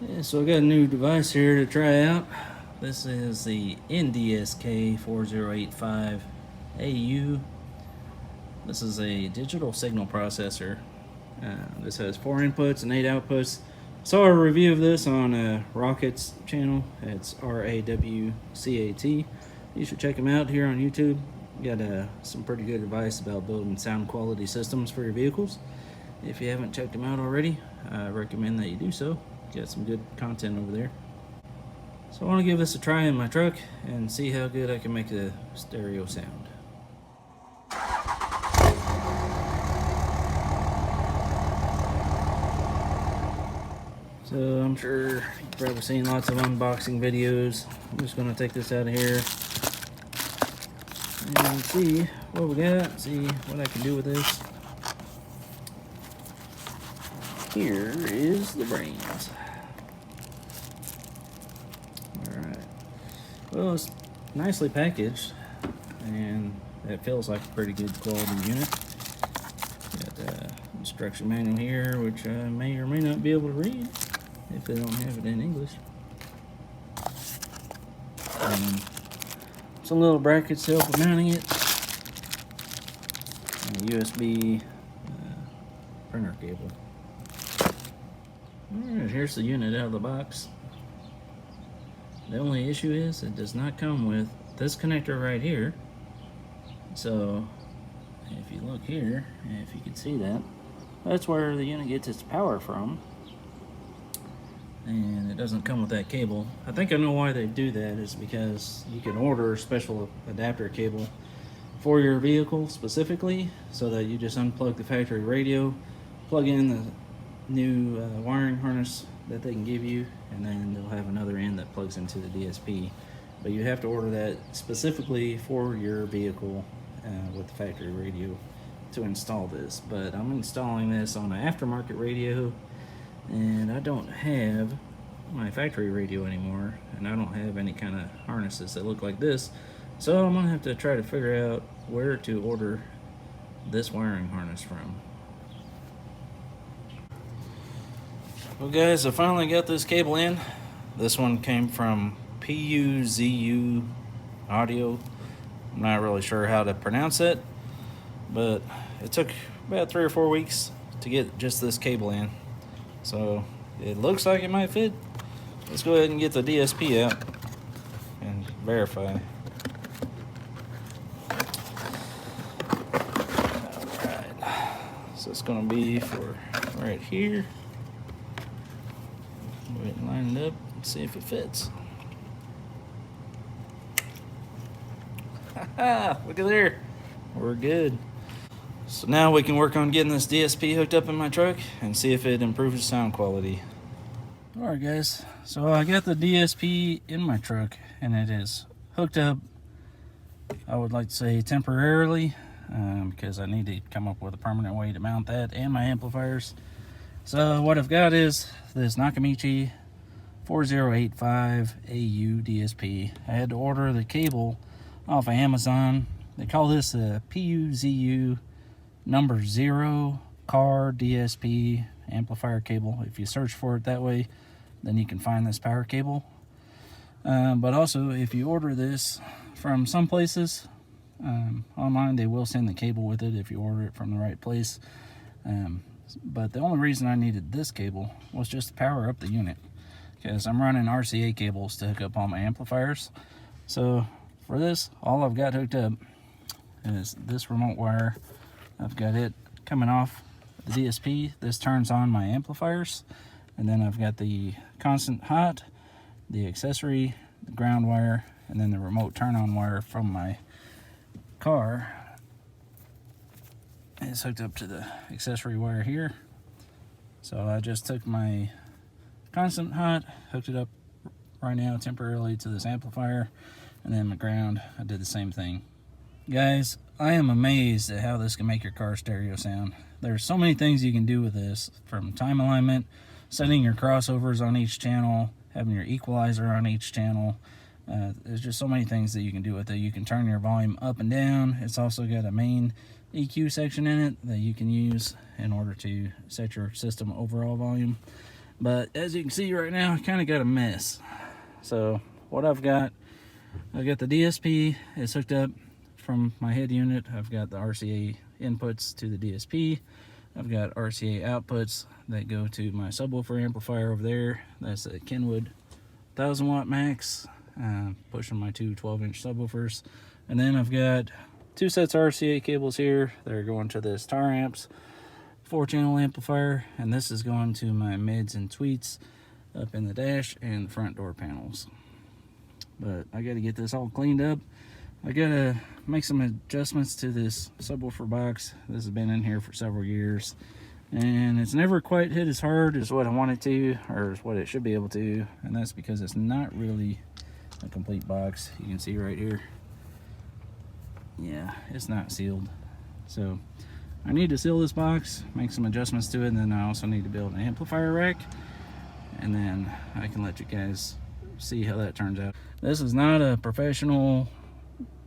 Yeah, so I got a new device here to try out. This is the NDSK 4085AU. This is a digital signal processor. This has 4 inputs and 8 outputs. Saw a review of this on Rocket's channel. It's RAWCAT. You should check him out here on YouTube. Got some pretty good advice about building sound quality systems for your vehicles. If you haven't checked him out already, I recommend that you do so. Got some good content over there. So I want to give this a try in my truck and see how good I can make a stereo sound. So I'm sure you've probably seen lots of unboxing videos. I'm just going to take this out of here and see what we got, see what I can do with this. Here is the brains. Alright. Well, it's nicely packaged, and it feels like a pretty good quality unit. Got the instruction manual here, which I may or may not be able to read if they don't have it in English. Some little brackets to help with mounting it. And a USB printer cable. Alright, here's the unit out of the box. The only issue is it does not come with this connector right here. So if you look here, if you can see that, that's where the unit gets its power from. And it doesn't come with that cable. I think I know why they do that, is because you can order a special adapter cable for your vehicle specifically, so that you just unplug the factory radio, plug in the new wiring harness that they can give you, and then they'll have another end that plugs into the DSP. But you have to order that specifically for your vehicle with the factory radio to install this. But I'm installing this on an aftermarket radio, and I don't have my factory radio anymore, and I don't have any kind of harnesses that look like this. So I'm gonna have to try to figure out where to order this wiring harness from. Well guys, I finally got this cable in. This one came from PUZU Audio. I'm not really sure how to pronounce it, but it took about 3 or 4 weeks to get just this cable in. So it looks like it might fit. Let's go ahead and get the DSP out and verify. Alright, so it's going to be for right here. Go ahead and line it up and see if it fits. Haha, look at there. We're good. So now we can work on getting this DSP hooked up in my truck and see if it improves the sound quality. Alright guys, so I got the DSP in my truck and it is hooked up, I would like to say temporarily, because I need to come up with a permanent way to mount that and my amplifiers. So what I've got is this Nakamichi 4085AU DSP. I had to order the cable off of Amazon. They call this a PUZU number 0 car DSP amplifier cable. If you search for it that way, then you can find this power cable. But also, if you order this from some places online, they will send the cable with it if you order it from the right place. But the only reason I needed this cable was just to power up the unit, because I'm running RCA cables to hook up all my amplifiers. So for this, all I've got hooked up is this remote wire. I've got it coming off the DSP. This turns on my amplifiers, and then I've got the constant hot, the accessory, the ground wire, and then the remote turn on wire from my car. It's hooked up to the accessory wire here. So I just took my constant hot, hooked it up right now temporarily to this amplifier, and then my ground, I did the same thing. Guys, I am amazed at how this can make your car stereo sound. There's so many things you can do with this, from time alignment, setting your crossovers on each channel, having your equalizer on each channel. There's just so many things that you can do with it. You can turn your volume up and down. It's also got a main EQ section in it that you can use in order to set your system overall volume. But as you can see right now, I kind of got a mess. So what I've got the DSP is hooked up from my head unit. I've got the RCA inputs to the DSP. I've got RCA outputs that go to my subwoofer amplifier over there. That's a Kenwood 1000 watt max, pushing my two 12-inch subwoofers. And then I've got two sets of RCA cables here. They're going to this Tar Amps 4-channel amplifier, and this is going to my mids and tweets up in the dash and the front door panels. But I got to get this all cleaned up. I got to make some adjustments to this subwoofer box. This has been in here for several years, and it's never quite hit as hard as what I want it to, or what it should be able to, and that's because it's not really a complete box. You can see right here, yeah, it's not sealed. So I need to seal this box, make some adjustments to it, and then I also need to build an amplifier rack, and then I can let you guys see how that turns out. This is not a professional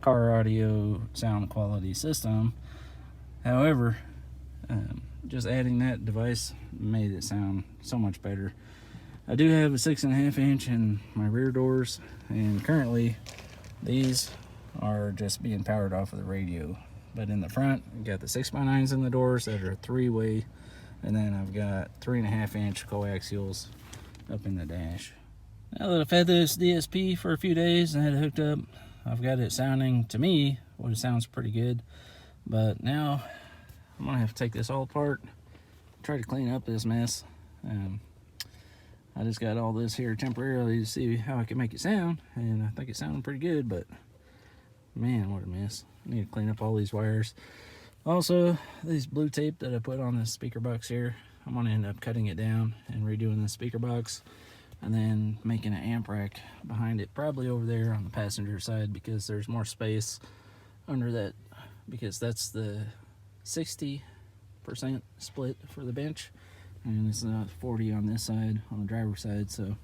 car audio sound quality system. However, just adding that device made it sound so much better. I do have a 6.5 inch in my rear doors, and currently these are just being powered off of the radio. But in the front, I've got the 6x9s in the doors that are 3-way, and then I've got 3.5 inch coaxials up in the dash. Now that I've had this DSP for a few days and had it hooked up, I've got it sounding, to me, what it sounds pretty good. But now I'm gonna have to take this all apart, try to clean up this mess. I just got all this here temporarily to see how I can make it sound, and I think it's sounding pretty good, but man, what a mess. I need to clean up all these wires. Also, this blue tape that I put on the speaker box here, I'm gonna end up cutting it down and redoing the speaker box, and then making an amp rack behind it, probably over there on the passenger side, because there's more space under that, because that's the 60% split for the bench, and it's not 40 on this side, on the driver's side. So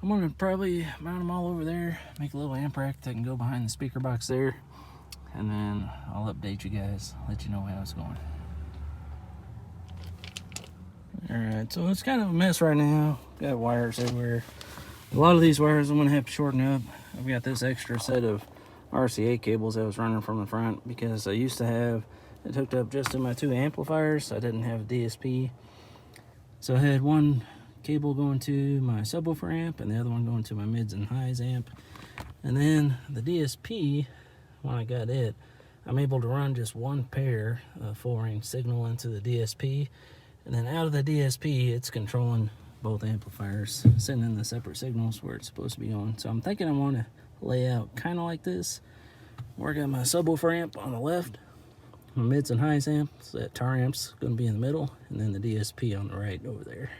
I'm gonna probably mount them all over there, make a little amp rack that can go behind the speaker box there, and then I'll update you guys, let you know how it's going. Alright, so it's kind of a mess right now. Got wires everywhere. A lot of these wires I'm going to have to shorten up. I've got this extra set of RCA cables that was running from the front, because I used to have it hooked up just to my two amplifiers. I didn't have a DSP. So I had one cable going to my subwoofer amp and the other one going to my mids and highs amp. And then the DSP, when I got it, I'm able to run just one pair of full range signal into the DSP. And then out of the DSP, it's controlling both amplifiers, sending the separate signals where it's supposed to be on. So I'm thinking I want to lay out kind of like this, where I got my subwoofer amp on the left, my mids and highs amp, so that Tar Amp's going to be in the middle, and then the DSP on the right over there.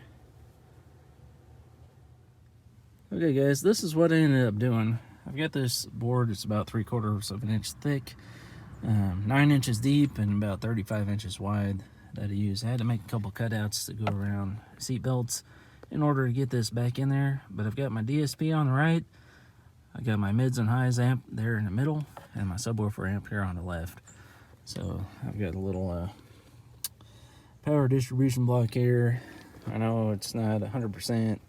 Okay guys, this is what I ended up doing. I've got this board, it's about 3/4 of an inch thick, 9 inches deep, and about 35 inches wide. That I used. I had to make a couple cutouts to go around seat belts in order to get this back in there. But I've got my DSP on the right, I got my mids and highs amp there in the middle, and my subwoofer amp here on the left. So I've got a little power distribution block here. I know it's not 100%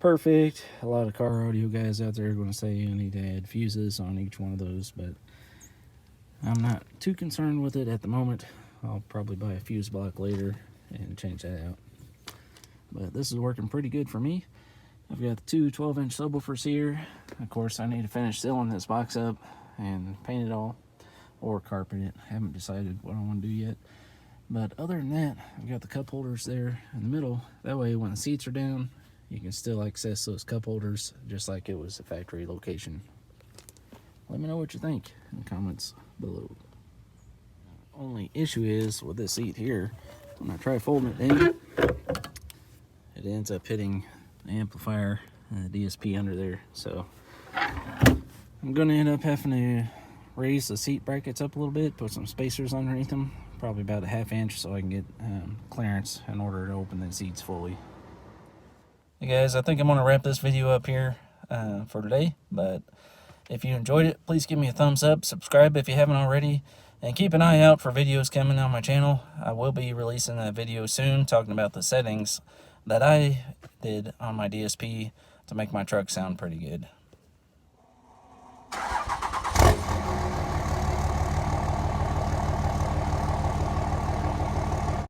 perfect. A lot of car audio guys out there are going to say you need to add fuses on each one of those, but I'm not too concerned with it at the moment. I'll probably buy a fuse block later and change that out. But this is working pretty good for me. I've got the two 12-inch subwoofers here. Of course, I need to finish sealing this box up and paint it all, or carpet it. I haven't decided what I want to do yet. But other than that, I've got the cup holders there in the middle. That way, when the seats are down, you can still access those cup holders just like it was a factory location. Let me know what you think in the comments below. Only issue is with this seat here, when I try folding it in, it ends up hitting the amplifier and the DSP under there. So I'm going to end up having to raise the seat brackets up a little bit, put some spacers underneath them, probably about a 1/2 inch, so I can get clearance in order to open the seats fully. Hey guys, I think I'm going to wrap this video up here for today, but if you enjoyed it, please give me a thumbs up, subscribe if you haven't already, and keep an eye out for videos coming on my channel. I will be releasing a video soon talking about the settings that I did on my DSP to make my truck sound pretty good.